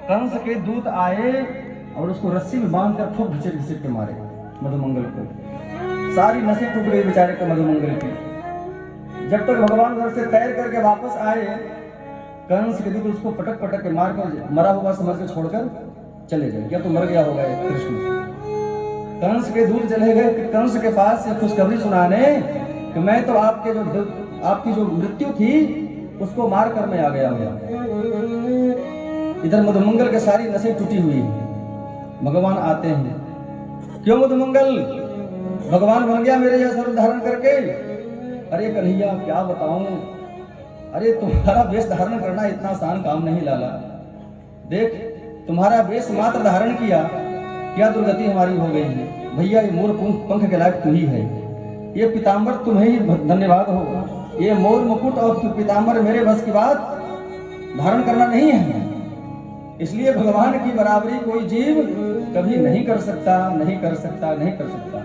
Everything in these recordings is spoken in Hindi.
कंस के दूत आए और उसको रस्सी में बांधकर खूब घसीट घसीट के मारे मधुमंगल को। सारी नसें टूट गई बेचारे के मधुमंगल की। जब तक भगवान उधर से तैर करके वापस आए, कंस के दूत उसको पटक पटक के मार कर मरा हुआ समझ के छोड़कर चले गए। क्या तो मर गया होगा कृष्ण। कंस के दूत चले गए कंस के पास से खुशखबरी सुनाने कि मैं तो आपकी जो मृत्यु थी उसको मार कर मैं आ गया हूं। इधर मधुमंगल के सारी नसें टूटी हुई। भगवान आते हैं, क्यों मधुमंगल, भगवान बन गया मेरे जैसा रूप धारण करके। अरे कन्हैया क्या बताऊं, अरे तुम्हारा वेश धारण करना इतना आसान काम नहीं लाला। देख तुम्हारा वेश मात्र धारण किया, क्या दुर्गति हमारी हो गई है। भैया ये मोर पंख के लायक तू ही है, ये पीताम्बर तुम्हें ही धन्यवाद हो। ये मोर मुकुट और पीताम्बर मेरे बस की बात धारण करना नहीं है। इसलिए भगवान की बराबरी कोई जीव कभी नहीं कर सकता, नहीं कर सकता, नहीं कर सकता।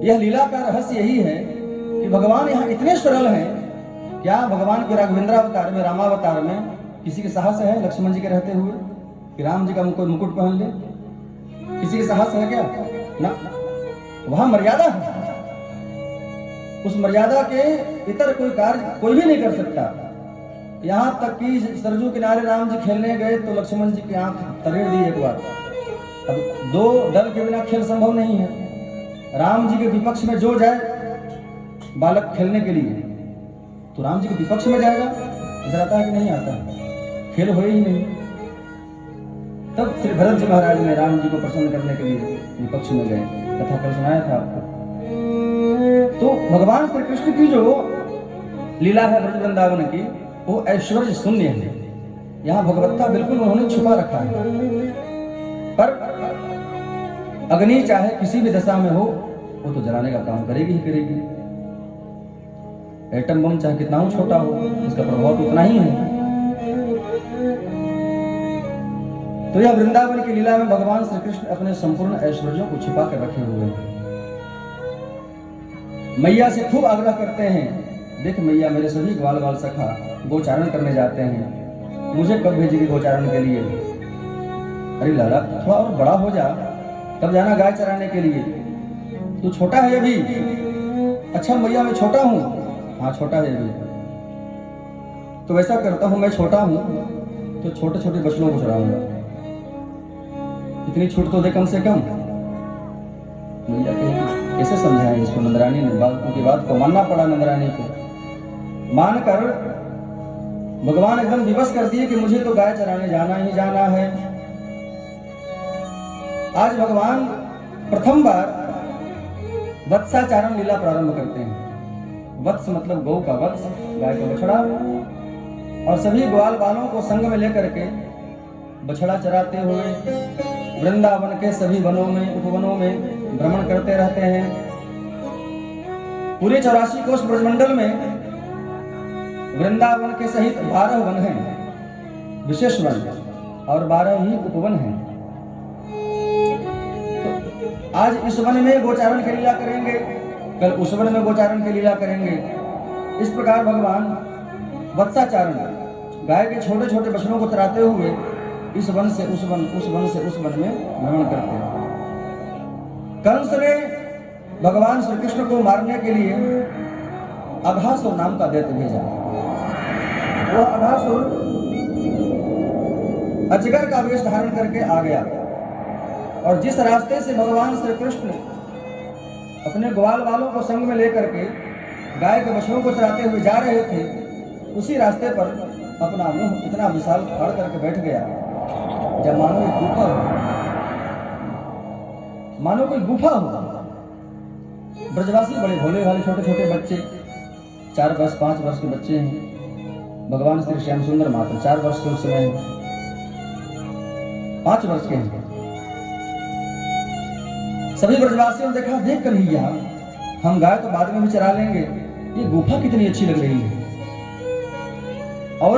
यह लीला का रहस्य यही है कि भगवान यहाँ इतने सरल हैं। क्या भगवान के राघवेंद्रावतार में, रामावतार में किसी के साहस है लक्ष्मण जी के रहते हुए कि राम जी का कोई मुकुट पहन ले? किसी के साहस है क्या? ना, वहां मर्यादा है। उस मर्यादा के इतर कोई कार्य कोई भी नहीं कर सकता। यहां तक कि सरजू किनारे राम जी खेलने गए तो लक्ष्मण जी की आंख तरेड़ दी एक बार। अब दो दल के बिना खेल संभव नहीं है। राम जी के विपक्ष में जो जाए बालक खेलने के लिए तो राम जी के विपक्ष में जाएगा। इधर आता है कि नहीं आता? खेल हो ही नहीं। तब श्री भरत जी महाराज ने राम जी को प्रसन्न करने के लिए विपक्ष में गए। कथा कल सुनाया था आपको। तो भगवान श्री कृष्ण की जो लीला है ब्रज वृंदावन की, वो ऐश्वर्य शून्य है। यहाँ भगवत्ता बिल्कुल उन्होंने छुपा रखा है। पर अग्नि चाहे किसी भी दशा में हो, वो तो जलाने का काम करेगी ही करेगी। एटम बम चाहे कितना ही छोटा हो, उसका प्रभाव तो उतना ही है। तो यह वृंदावन की लीला में भगवान श्री कृष्ण अपने संपूर्ण ऐश्वर्यों को छिपा कर रखे हुए हैं। मैया से खूब आग्रह करते हैं, देख मैया मेरे सभी ग्वाल बाल सखा गोचारण करने जाते हैं, मुझे कब भेजेगी गोचारण के लिए? अरे लाला थोड़ा और बड़ा हो जा, तब जाना गाय चराने के लिए। तू छोटा है अभी। अच्छा मैया मैं छोटा हूँ। हाँ छोटा है अभी। तो वैसा करता हूँ, मैं छोटा हूँ तो छोटे छोटे बच्चों को चराऊंगा। इतनी छूट तो दे कम से कम। मैया कैसे समझाएं इसको? नंदरानी ने उनकी बात को मानना पड़ा। नंदरानी को मानकर भगवान एकदम विवश कर दिए कि मुझे तो गाय चराने जाना ही जाना है। आज भगवान प्रथम बार वत्साचारण लीला प्रारंभ करते हैं। वत्स मतलब गौ का वत्स, गाय का बछड़ा, और सभी ग्वाल बालों को संग में लेकर के बछड़ा चराते हुए वृंदावन के सभी वनों में, उपवनों में भ्रमण करते रहते हैं। पूरे 84 कोष ब्रजमंडल में वृंदावन के सहित 12 वन हैं, विशेष वन, और 12 ही उपवन हैं। तो आज इस वन में गोचारण की लीला करेंगे, कल उस वन में गोचारण की लीला करेंगे। इस प्रकार भगवान वत्साचारण, गाय के छोटे छोटे बछड़ों को चराते हुए इस वन से उस वन, उस वन से उस वन में भ्रमण करते हैं। कंस ने भगवान श्री कृष्ण को मारने के लिए अघासुर नाम का दैत्य भेजा। वो अघासुर अजगर का वेश धारण करके आ गया, और जिस रास्ते से भगवान श्री कृष्ण अपने ग्वाल बालों को संग में लेकर के गाय के बछड़ों को चराते हुए जा रहे थे, उसी रास्ते पर अपना मुंह इतना विशाल फाड़ करके बैठ गया जब मानो एक गुफा हो, मानो कोई गुफा हो। ब्रजवासी बड़े भोले भाले छोटे छोटे बच्चे, 4 वर्ष 5 वर्ष के बच्चे हैं। भगवान श्री श्याम सुंदर मात्र 4 वर्ष के उस समय हैं, 5 वर्ष के हैं। सभी ब्रजवासियों ने देखा, देख कन्हैया हम गाय तो बाद में भी चरा लेंगे, ये गुफा कितनी अच्छी लग रही है। और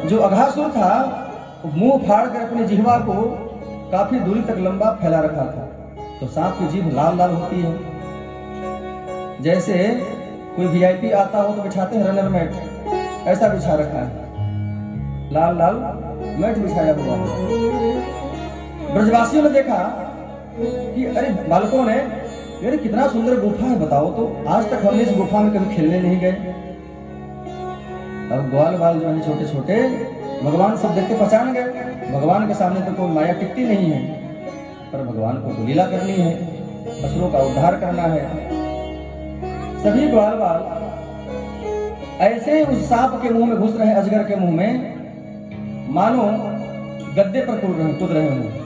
जो अघासुर था मुंह फाड़ कर अपनी जिह्वा को काफी दूरी तक लंबा फैला रखा था। तो सांप की जीभ लाल लाल होती है, जैसे कोई वीआईपी आता हो तो बिछाते हैं रनर मैट, ऐसा बिछा रखा है। लाल लाल मैट बिछाया हुआ है। ब्रजवासियों ने देखा कि अरे बालकों ने, अरे कितना सुंदर गुफा है, बताओ तो, आज तक हमने इस गुफा में कभी खेलने नहीं गए। अब ग्वाल बाल जो है छोटे छोटे, भगवान सब देख के पहचान गए, भगवान के सामने तो कोई माया टिकती नहीं है, पर भगवान को तो लीला करनी है, असुरों का उद्धार करना है। सभी ग्वाल बाल ऐसे उस सांप के मुंह में घुस रहे, अजगर के मुंह में, मानो गद्दे पर कूद रहे हों।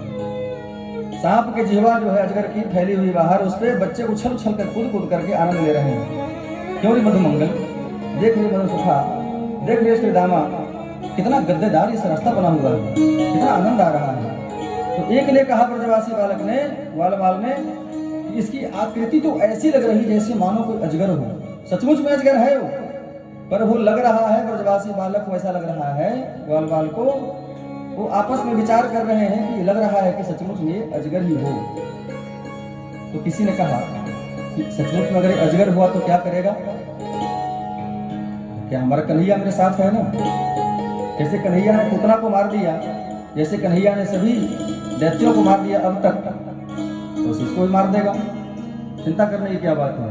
सांप के जिह्वा जो है अजगर की फैली हुई बाहर, उस पे बच्चे उछल उछल कर कूद कूद करके आनंद ले रहे हैं। क्यों रे मधुमंगल, देख रहे मधु सुखा, देख रहे श्री दामा, कितना गद्देदार इस रास्ता बना हुआ है, कितना आनंद आ रहा है। तो एक ने कहा ब्रजवासी बालक ने, ग्वाल बाल ने, इसकी आकृति तो ऐसी लग रही जैसे मानो कोई अजगर हो। सचमुच में अजगर है वो, पर वो लग रहा है, ब्रजवासी बालक को ऐसा लग रहा है, ग्वाल बाल को, वो आपस में विचार कर रहे हैं कि लग रहा है कि सचमुच में अजगर ही हो। तो किसी ने कहा कि सचमुच में अगर अजगर हुआ तो क्या करेगा? क्या हमारा कन्हैया मेरे साथ है ना? जैसे कन्हैया ने पुतना को मार दिया, जैसे कन्हैया ने सभी दैत्यों को मार दिया अब तक, तो इसको भी मार देगा। चिंता करने की क्या बात है?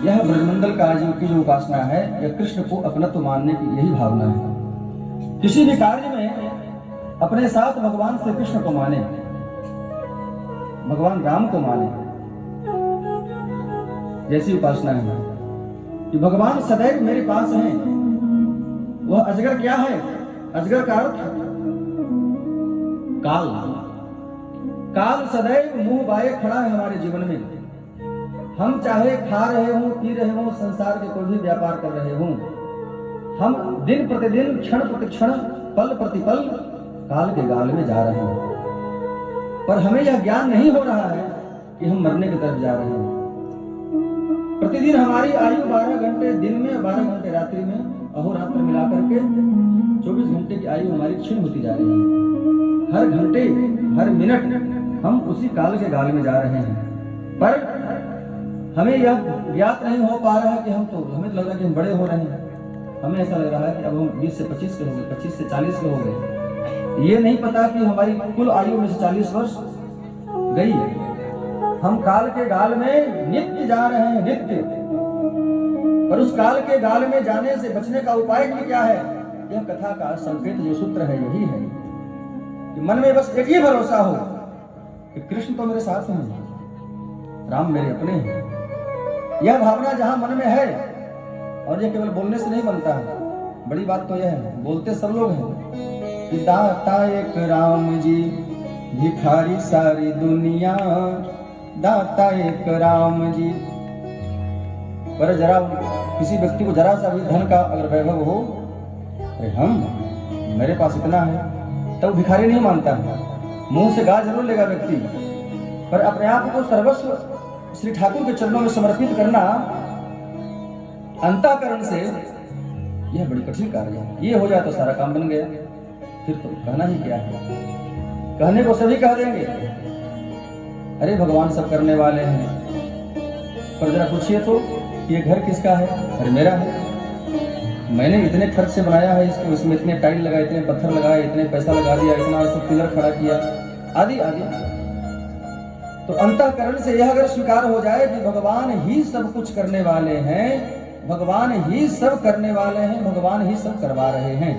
यह ब्रजमंडल का की जो उपासना है, यह कृष्ण को अपनत्व मानने की यही भावना है। किसी भी कार्य में अपने साथ भगवान श्री कृष्ण को माने, भगवान राम को माने, जैसी उपासना है कि भगवान सदैव मेरे पास हैं। वह अजगर क्या है? अजगर का अर्थ काल। काल सदैव मुंह बाए खड़ा है हमारे जीवन में। हम चाहे खा रहे हों, पी रहे हों, संसार के कोई भी व्यापार कर रहे हों, हम दिन प्रतिदिन, क्षण प्रतिक्षण, पल प्रतिपल काल के गाल में जा रहे हैं, पर हमें यह ज्ञान नहीं हो रहा है कि हम मरने की तरफ जा रहे हैं। प्रतिदिन हमारी आयु 12 घंटे दिन में, 12 घंटे रात्रि में, अहोरात्र मिलाकर के 24 घंटे की आयु हमारी क्षीण होती जा रही है। हर घंटे, हर मिनट हम उसी काल के गाल में जा रहे हैं, पर हमें यह ज्ञात नहीं हो पा रहा है कि हमें लग रहा है कि हम बड़े हो रहे हैं। हमें ऐसा लग रहा है कि अब हम 20 से 25 के हो गए, 25 से 40 के हो गए। ये नहीं पता कि हमारी कुल आयु में से 40 वर्ष गई है। हम काल के गाल में नित्य जा रहे हैं, नित्य। पर उस काल के गाल में जाने से बचने का उपाय भी क्या है? यह कथा का संकेत जो सूत्र है यही है कि मन में बस एक ही भरोसा हो कि कृष्ण तो मेरे साथ हैं, राम मेरे अपने हैं। यह भावना जहां मन में है, और यह केवल बोलने से नहीं बनता है, बड़ी बात तो यह है, बोलते सब लोग हैं कि दाता एक राम जी, भिखारी सारी दुनिया, दाता एक राम जी। पर जरा किसी व्यक्ति को जरा सा भी धन का अगर वैभव हो, अरे मेरे पास इतना है, तब तो भिखारी नहीं मानता है। मुंह से गा जरूर लेगा व्यक्ति, पर अपने आप को सर्वस्व श्री ठाकुर के चरणों में समर्पित करना अंतःकरण से, यह बड़ी कठिन कार्य है। ये हो जाए तो सारा काम बन गया, फिर तो कहना ही क्या है। कहने को सभी कह देंगे, अरे भगवान सब करने वाले हैं, पर जरा पूछिए तो ये घर किसका है? अरे मेरा है, मैंने इतने खर्च से बनाया है इसको, इसमें इतने टाइल लगाए, इतने पत्थर लगाए, इतने पैसा लगा दिया, इतना सब पिलर खड़ा किया, आदि आदि। तो अंतःकरण से यह अगर स्वीकार हो जाए कि भगवान ही सब कुछ करने वाले हैं, भगवान ही सब करने वाले हैं, भगवान ही सब करवा रहे हैं,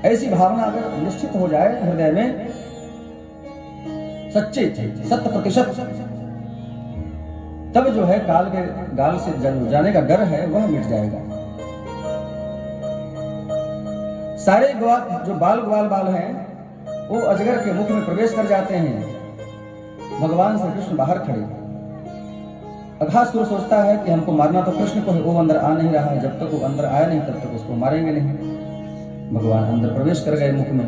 ऐसी भावना अगर निश्चित हो जाए हृदय में, सच्चे 100%, तब जो है काल के गाल से जाने का डर है वह मिट जाएगा। सारे जो ग्वाल बाल हैं वो अजगर के मुख में प्रवेश कर जाते हैं। भगवान श्री कृष्ण बाहर खड़े। अघासुर सोचता है कि हमको मारना तो कृष्ण को है, वो अंदर आ नहीं रहा है, जब तक वो अंदर आया नहीं तब तक उसको मारेंगे नहीं। भगवान अंदर प्रवेश कर गए मुख में।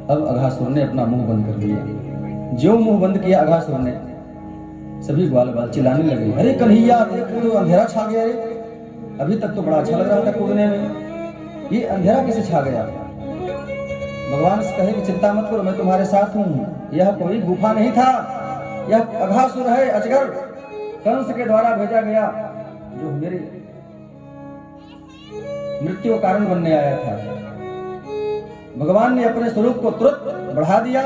अब अघासुर ने अपना मुंह बंद कर दिया। जो मुंह बंद किया अघासुर ने, सभी ग्वाल बाल चिल्लाने लगे, अरे कन्हैया देख रहे हो अंधेरा छा गया रे, अभी तक तो बड़ा अच्छा लग रहा था कूदने में, ये अंधेरा कैसे छा गया? भगवान से कहे कि चिंता मत करो, मैं तुम्हारे साथ हूँ, यह कोई गुफा नहीं था, यह अघासुर है, अजगर कंस के द्वारा भेजा गया, जो मेरे मृत्यु का कारण बनने आया था। भगवान ने अपने स्वरूप को तुरंत बढ़ा दिया,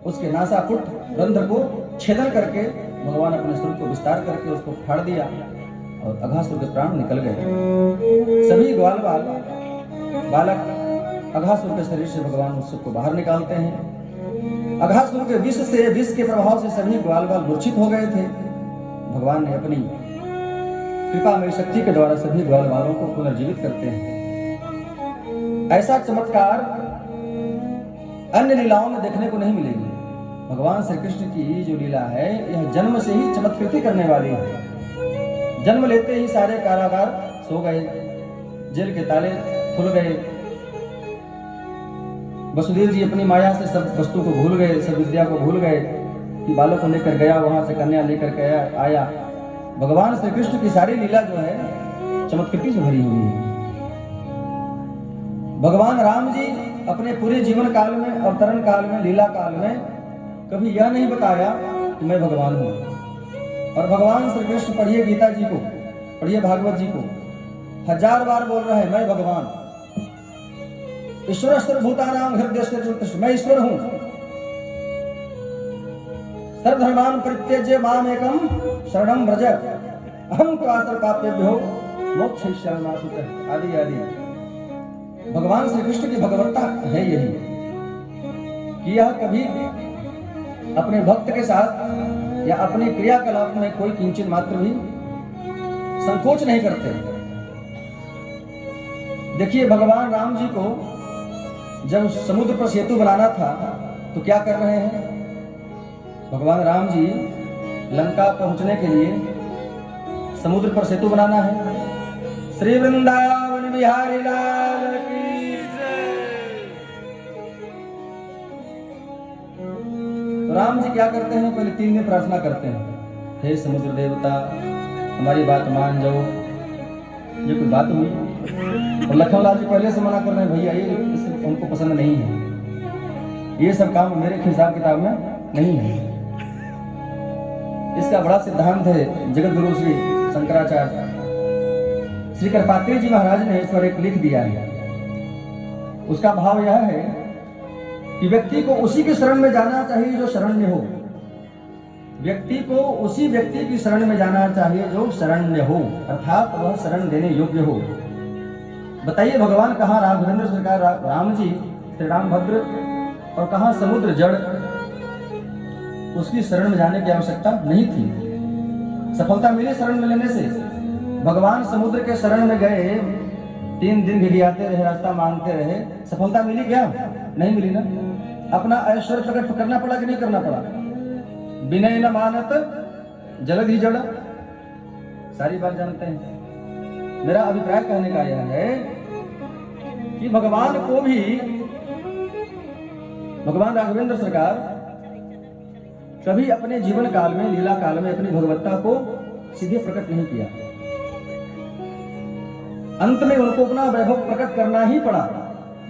उसके नासापुट रंध्र को छेदन करके भगवान अपने स्वरूप को विस्तार करके उसको फाड़ दिया और अघासुर के प्राण निकल गए। सभी ग्वाल बालक अघासुर के शरीर से भगवान उस सबको बाहर निकालते हैं। अघासुर के विष के प्रभाव से सभी ग्वाल बाल मूर्छित हो गए थे। भगवान ने अपनी कृपा में शक्ति के द्वारा सभी ग्वाल बालों को पुनर्जीवित करते हैं। ऐसा चमत्कार अन्य लीलाओं में देखने को नहीं मिलेगी। भगवान श्री कृष्ण की जो लीला है यह जन्म से ही चमत्कृति करने वाली है। जन्म लेते ही सारे कारागार सो गए, जेल के ताले खुल गए। वसुदेव जी अपनी माया से सब वस्तु को भूल गए, सब विद्या को भूल गए कि बालक को लेकर गया, वहां से कन्या लेकर आया। भगवान श्री कृष्ण की सारी लीला जो है चमत्कृति से भरी हुई है। भगवान राम जी अपने पूरे जीवन काल में, अवतरण काल में, लीला काल में कभी यह नहीं बताया कि मैं भगवान हूं। और भगवान श्री कृष्ण पढ़िए गीता जी को, पढ़िए भागवत जी को, 1000 बार बोल रहे हैं मैं भगवान। ईश्वर सर्वभूतानां हृदयस्य, मैं ईश्वर हूं। सर्वधर्मान् परित्यज्य माम एकम शरणं व्रज, अहं त्वा सर्वपापेभ्यो मोक्षयिष्यामि मा शुचः, आदि आदि। भगवान श्री कृष्ण की भगवत्ता है यही कि यह कभी अपने भक्त के साथ या अपने क्रियाकलाप में कोई किंचित मात्र भी संकोच नहीं करते। देखिए भगवान राम जी को जब समुद्र पर सेतु बनाना था तो क्या कर रहे हैं? भगवान राम जी लंका पहुंचने के लिए समुद्र पर सेतु बनाना है। श्री वृंदावन बिहारी लाल की तो राम जी क्या करते हैं? पहले 3 दिन प्रार्थना करते हैं, हे समुद्र देवता हमारी बात मान जाओ। ये कोई बात हुई? और लखनलाल जी पहले से मना कर रहे हैं, भैया ये हमको पसंद नहीं है, ये सब काम मेरे हिसाब किताब में नहीं है। इसका बड़ा सिद्धांत है जगत गुरु श्री शंकराचार्य श्री कृपात्री जी महाराज ने इस पर एक लिख दिया है। उसका भाव यह है कि व्यक्ति को उसी की शरण में जाना चाहिए जो शरण्य हो। व्यक्ति को उसी व्यक्ति की शरण में जाना चाहिए जो शरण्य हो, अर्थात वह शरण देने योग्य हो। बताइए भगवान कहाँ राघवेंद्र सरकार राम जी श्री रामभद्र और कहाँ समुद्र जड़, उसकी शरण में जाने की आवश्यकता नहीं थी। सफलता मिली शरण में लेने से। भगवान समुद्र के शरण में गए, 3 दिन घिघियाते रहे, रास्ता मांगते रहे, सफलता मिली क्या? नहीं मिली ना। अपना ऐश्वर्य प्रकट करना पड़ा कि नहीं करना पड़ा? विनय न मानत जलद ही जड़, सारी बात जानते हैं। मेरा अभिप्राय कहने का यह है कि भगवान को भी, भगवान राघवेंद्र सरकार कभी अपने जीवन काल में, लीला काल में अपनी भगवत्ता को सीधे प्रकट नहीं किया। अंत में उनको अपना वैभव प्रकट करना ही पड़ा।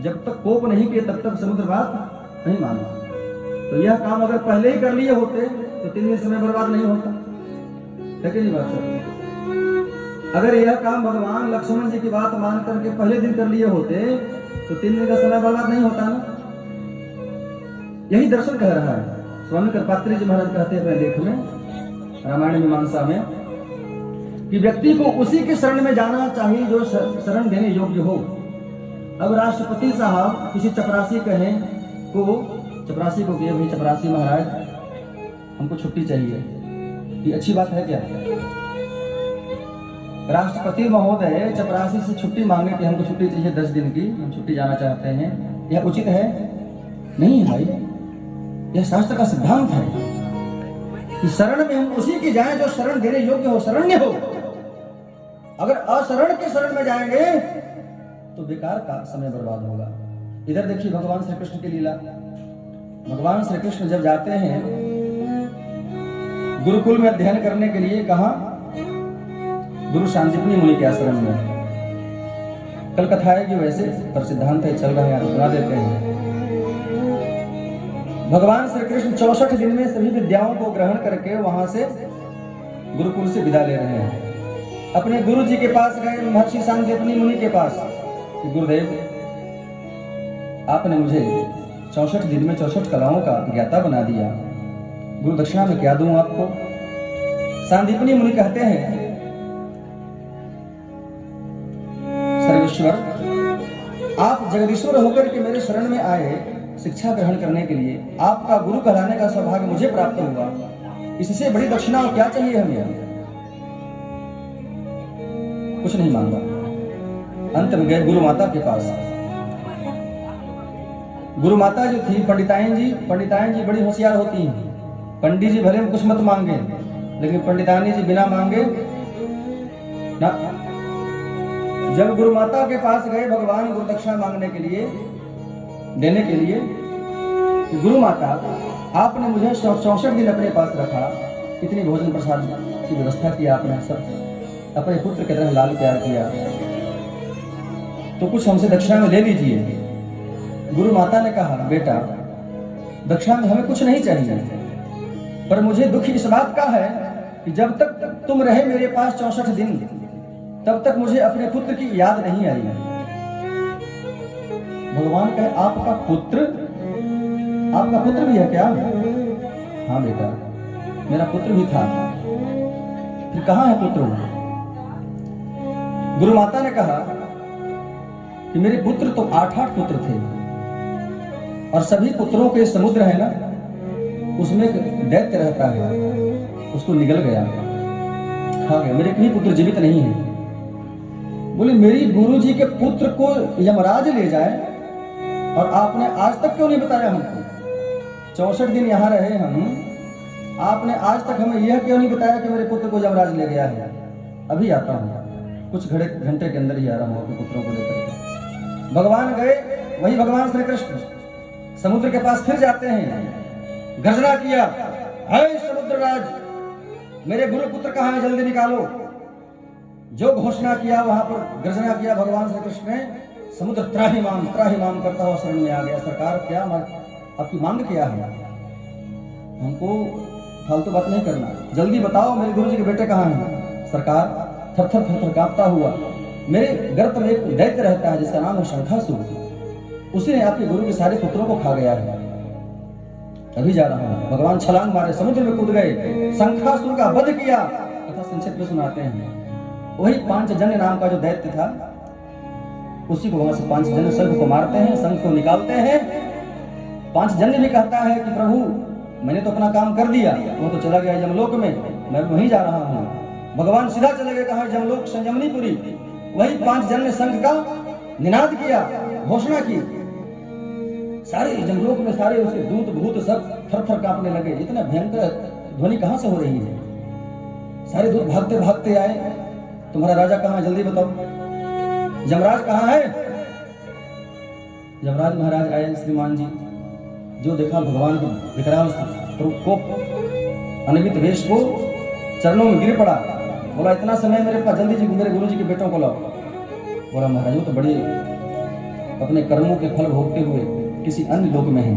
जब तक कोप नहीं किए तब तक समुद्र बात नहीं माना। तो यह काम अगर पहले ही कर लिए होते तो 3 दिन समय बर्बाद नहीं होता। लेकिन बात सर, अगर यह काम भगवान लक्ष्मण जी की बात मान करके पहले दिन कर लिए होते तो 3 दिन का समय बर्बाद नहीं होता ना। यही दर्शन कह रहा है स्वामी कृपात्री जी महाराज। कहते हैं अपने लेख में, रामायण मीमांसा में, कि व्यक्ति को उसी के शरण में जाना चाहिए जो शरण देने योग्य हो। अब राष्ट्रपति साहब किसी चपरासी कहें को, चपरासी को, भाई चपरासी महाराज हमको छुट्टी चाहिए, ये अच्छी बात है क्या? राष्ट्रपति महोदय चपरासी से छुट्टी मांगे कि हमको छुट्टी चाहिए 10 दिन की, हम छुट्टी जाना चाहते हैं, यह उचित है? नहीं है भाई। यह शास्त्र का सिद्धांत है कि शरण में हम उसी की जाएं जो शरण देने योग्य हो, शरण्य हो। अगर अशरण के शरण में जाएंगे तो बेकार का समय बर्बाद होगा। इधर देखिए भगवान श्री कृष्ण की लीला। भगवान श्री कृष्ण जब जाते हैं गुरुकुल में अध्ययन करने के लिए, कहा? गुरु शांतिपुनी मुनि के आश्रम में। कल कथा है कि वैसे पर सिद्धांत है, चल रहा है, सुना देते हैं। भगवान श्री कृष्ण 64 दिन में सभी विद्याओं को ग्रहण करके वहां से गुरुकुल से विदा ले रहे हैं। अपने गुरु जी के पास गए, महर्षि सांदीपनि मुनि के पास, कि गुरुदेव आपने मुझे 64 दिन में 64 कलाओं का ज्ञाता बना दिया। गुरु दक्षिणा में क्या दूं आपको? सांदीपनी मुनि कहते हैं, सर्वेश्वर, आप जगदीश्वर होकर के मेरे शरण में आए शिक्षा ग्रहण करने के लिए। आपका गुरु कहलाने का सौभाग्य मुझे प्राप्त हुआ। इससे बड़ी दक्षिणा और क्या चाहिए हमें? कुछ नहीं मांगा। अंत में गए गुरु माता के पास। गुरु माता जो थी पंडितायन जी बड़ी होशियार होती हैं। पंडित जी भले कुछ मत मांगे, लेकिन पंडितानी जी बिना मांगे ना। जब गुरु माता के पास गए भगवान गुरु दक्षिणा मांगने के लिए, देने के लिए, गुरु माता, आपने मुझे 64 दिन अपने पास रखा, इतनी भोजन प्रसाद की व्यवस्था की आपने, सब अपने पुत्र की तरह लाल प्यार किया, तो कुछ हमसे दक्षिणा में ले लीजिए। गुरु माता ने कहा, बेटा, दक्षिणा में हमें कुछ नहीं चाहिए, पर मुझे दुख इस बात का है कि जब तक तुम रहे मेरे पास 64 दिन, तब तक मुझे अपने पुत्र की याद नहीं आई। भगवान कहे, आपका पुत्र भी है क्या? हाँ बेटा, मेरा पुत्र भी था। फिर कहाँ है पुत्र? गुरु माता ने कहा कि मेरे पुत्र तो 8 पुत्र थे, और सभी पुत्रों के समुद्र है ना, उसमें एक दैत्य रहता है, उसको निगल गया, खा गया। मेरे कहीं पुत्र जीवित नहीं है। बोले, मेरी गुरु जी के पुत्र को यमराज ले जाए, और आपने आज तक क्यों नहीं बताया हमको? 64 दिन यहाँ रहे हम, आपने आज तक हमें यह क्यों नहीं बताया कि मेरे पुत्र को यमराज ले गया है? अभी आता हूँ, कुछ घंटे के अंदर ही आ रहा हूँ अपने पुत्रों को लेकर। भगवान गए, वही भगवान श्री कृष्ण समुद्र के पास फिर जाते हैं। गर्जना किया, हे समुद्र राज, मेरे गुरु पुत्र कहाँ है? जल्दी निकालो। जो घोषणा किया वहां पर गर्जना किया भगवान श्री कृष्ण ने, समुद्र त्राहिमाम करता हुआ शरण में आ गया। सरकार, क्या आपकी मांग क्या है? हमको फालतू बात नहीं करना, जल्दी बताओ मेरे गुरु जी के बेटे कहाँ हैं? सरकार, थर थर कांपता हुआ, मेरे गर्भ में एक दैत्य रहता है जिसका नाम है शंखासुर, उसने आपके गुरु के सारे पुत्रों को खा गया है। अभी जा रहा हूँ। भगवान छलांग मारे समुद्र में कूद गए, शंखासुर का वध किया। कथा संक्षेप में सुनाते हैं। वही पांचजन्य नाम का जो दैत्य था, उसी को वहां से पांचजन्य शंख को मारते हैं, शंख को निकालते हैं। पांचजन्य भी कहता है कि प्रभु, मैंने तो अपना काम कर दिया, वो तो चला गया यमलोक में, मैं वहीं जा रहा हूँ। भगवान सीधा चले गए कहा? जमलोक, संयमनीपुरी। वही पांचजन्य शंख का निनाद किया, घोषणा की। सारे जमलोक में सारे उसके दूत भूत सब थर थर कांपने लगे। इतना भयंकर ध्वनि कहां से हो रही है? सारे दूत भागते भागते आए, तुम्हारा राजा कहाँ है? जल्दी बताओ। यमराज कहाँ है? यमराज महाराज आए, श्रीमान जी। जो देखा भगवान को विकराल कोप अनवित वेश को, चरणों में गिर पड़ा। बोला, इतना समय मेरे पास, जल्दी जी मेरे गुरु जी के बेटों को लाओ। बोला, महाराज वो तो बड़ी अपने कर्मों के फल भोगते हुए किसी अन्य लोक में है,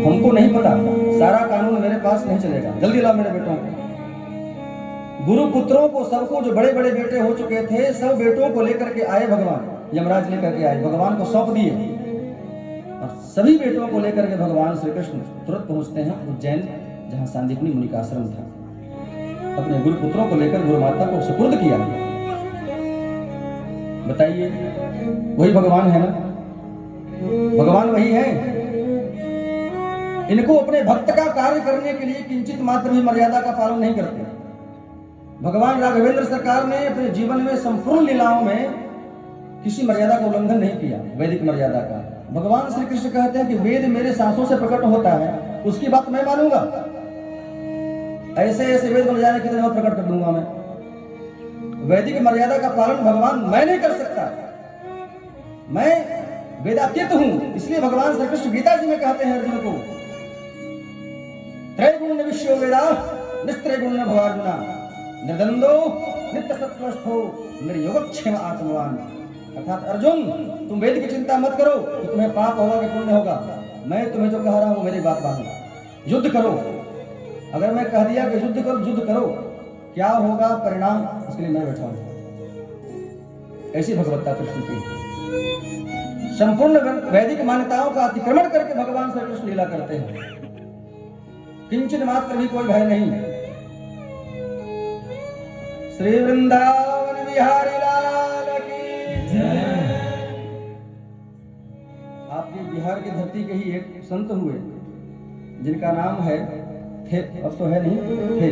हमको नहीं पता, सारा कानून मेरे पास नहीं चलेगा, जल्दी लाओ मेरे बेटों को। गुरु पुत्रों को सबको, जो बड़े बड़े बेटे हो चुके थे, सब बेटों को लेकर के आए भगवान, यमराज लेकर के आए, भगवान को सौंप दिए, और सभी बेटों को लेकर के भगवान श्री कृष्ण तुरंत पहुंचते हैं उज्जैन, जहां सांदीपनी मुनि का आश्रम था। अपने गुरु पुत्रों को लेकर गुरु माता को सुपुर्द किया। बताइए, वही भगवान है ना? भगवान वही है। इनको अपने भक्त का कार्य करने के लिए किंचित मात्र भी मर्यादा का पालन नहीं करते। भगवान राघवेंद्र सरकार ने अपने जीवन में संपूर्ण लीलाओं में किसी मर्यादा का उल्लंघन नहीं किया, वैदिक मर्यादा का। भगवान श्री कृष्ण कहते हैं कि वेद मेरे सांसों से प्रकट होता है, उसकी बात मैं मानूंगा। ऐसे ऐसे वेद बन जाने कितने बार प्रकट कर दूंगा मैं। वैदिक मर्यादा का पालन भगवान मैं नहीं कर सकता, मैं वेदातीत हूं। इसलिए भगवान श्री कृष्ण गीता जी में कहते हैं अर्जुन को, त्रैगुण्य विश्व वेदा निस्त्रैगुण्य भवार्जुना निर्द्वंदो नित्य सत्वस्थो निर्योगक्षेम आत्मवान। अर्थात अर्जुन, तुम वेद की चिंता मत करो कि तुम्हें पाप होगा कि पुण्य होगा। मैं तुम्हें जो कह रहा हूं मेरी बात मानो, युद्ध करो। अगर मैं कह दिया कि युद्ध करो, क्या होगा परिणाम, उसके लिए मैं बैठा हूं। ऐसी भगवत्ता कृष्ण की। संपूर्ण वैदिक मान्यताओं का अतिक्रमण करके भगवान श्री कृष्ण लीला करते हैं। किंचन मात्र भी कोई भय नहीं। श्री वृंदावन बिहारी लाल की जय। आपके बिहार की धरती के ही एक संत हुए जिनका नाम है थे, अब तो है नहीं थे,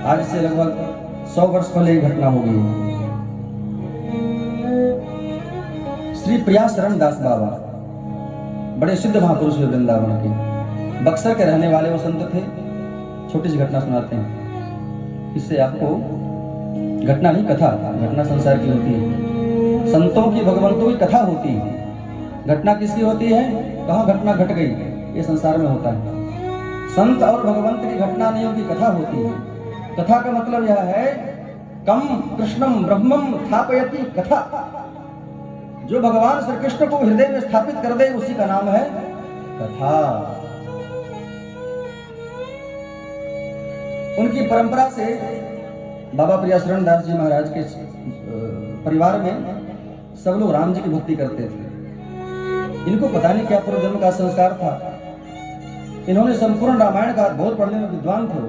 आज से लगभग 100 वर्ष पहले ही घटना हो गई। श्री प्रिया शरण दास बाबा बड़े सिद्ध महापुरुष हुए वृंदावन के, बक्सर के रहने वाले वो संत थे। छोटी सी घटना सुनाते हैं, इससे आपको घटना नहीं कथा, घटना संसार की होती है, संतों की भगवंतों की कथा होती है। घटना किसकी होती है, कहाँ घटना घट गई, ये संसार में होता है। संत और भगवंत की घटना नहीं, उनकी कथा होती है। कथा का मतलब यह है कम कृष्णम ब्रह्मम स्थापयति कथा, जो भगवान श्री कृष्ण को हृदय में स्थापित कर दे उसी का नाम है कथा। उनकी परंपरा से बाबा प्रिया शरण दास जी महाराज के परिवार में सब लोग राम जी की भक्ति करते थे। इनको पता नहीं क्या पूर्व जन्म का संस्कार था। इन्होंने संपूर्ण रामायण का बहुत पढ़ने में विद्वान थे।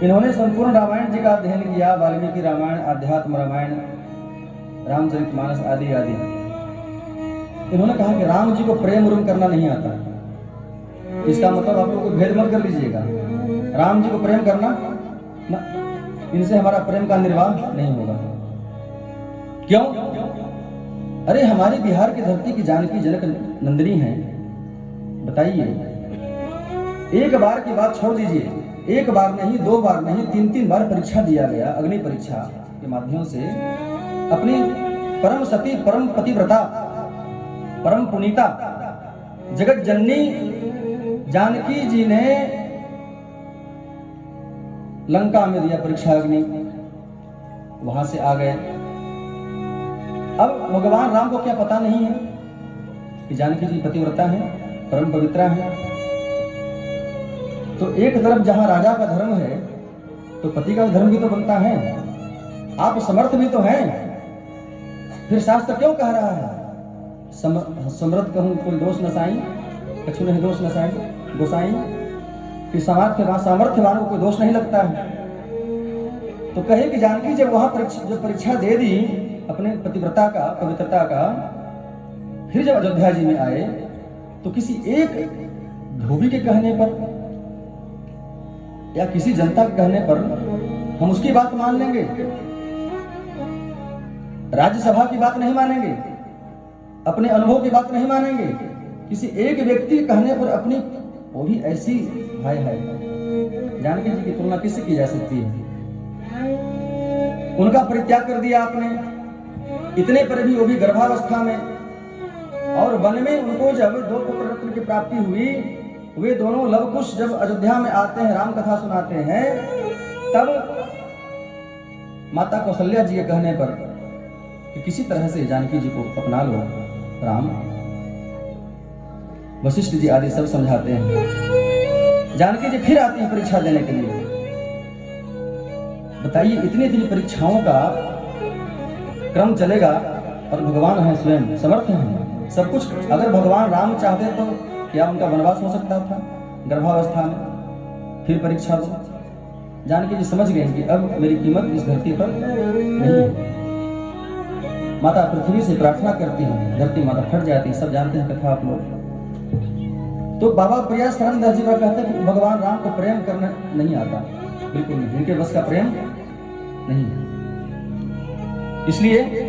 इन्होंने संपूर्ण रामायण जी का अध्ययन किया, वाल्मीकि रामायण, आध्यात्म रामायण, रामचरितमानस आदि आदि। इन्होंने कहा कि राम जी को प्रेम उरुम करना नहीं आता। इसका मतलब आप लोग को भेद मत कर लीजिएगा, राम जी को प्रेम करना ना, इनसे हमारा प्रेम का निर्वाह नहीं होगा। क्यों? अरे हमारी बिहार की धरती की जानकी जनक नंदिनी है, बताइए। एक बार की बात छोड़ दीजिए, एक बार नहीं, 2 बार नहीं, 3 बार परीक्षा दिया गया। अग्नि परीक्षा के माध्यम से अपनी परम सती, परम पतिव्रता, परम पुनीता जगत जननी जानकी जी ने लंका में दिया परीक्षा अग्नि, वहां से आ गए। अब भगवान राम को क्या पता नहीं है कि जानकी जी पतिव्रता है, परम पवित्रा है। तो एक तरफ जहां राजा का धर्म है तो पति का धर्म भी तो बनता है। आप समर्थ भी तो हैं, फिर शास्त्र क्यों कह रहा है समर्थ कहूं कोई दोष न साई, कछु नहीं दोष न साई गोसाई, कि सामर्थ्यवान को कोई दोष नहीं लगता है। तो कहे कि जानकी जब वहां जो परीक्षा दे दी अपने पतिव्रता का, पवित्रता का, फिर जब अयोध्या जी में आए तो किसी एक धोबी के कहने पर या किसी जनता के कहने पर हम उसकी बात मान लेंगे, राज्यसभा की बात नहीं मानेंगे, अपने अनुभव की बात नहीं मानेंगे। किसी एक व्यक्ति के कहने पर अपनी, वो भी ऐसी, हाय हाय, जानकी जी की तुलना किससे की जा सकती है। उनका परित्याग कर दिया आपने, इतने पर भी वो भी गर्भावस्था में, और वन में उनको जब 2 पुत्र रत्न की प्राप्ति हुई, वे दोनों लवकुश जब अयोध्या में आते हैं, राम कथा सुनाते हैं, तब माता कौशल्या जी के कहने पर कि किसी तरह से जानकी जी को अपना लो राम, वशिष्ठ जी आदि सब समझाते हैं। जानकी जी फिर आती है परीक्षा देने के लिए। बताइए, इतनी परीक्षाओं का क्रम चलेगा और भगवान है स्वयं समर्थ हैं सब कुछ। अगर भगवान राम चाहते तो क्या उनका वनवास हो सकता था गर्भावस्था में? फिर परीक्षा दो। जानकी जी समझ गए कि अब मेरी कीमत इस धरती पर नहीं है। माता पृथ्वी से प्रार्थना करती है, धरती माता फट जाती है, सब जानते हैं कथा आप लोग। तो बाबा प्रिया शरण दास जी कहते हैं कि भगवान राम को प्रेम करना नहीं आता, बिल्कुल नहीं, इनके बस का प्रेम नहीं है। इसलिए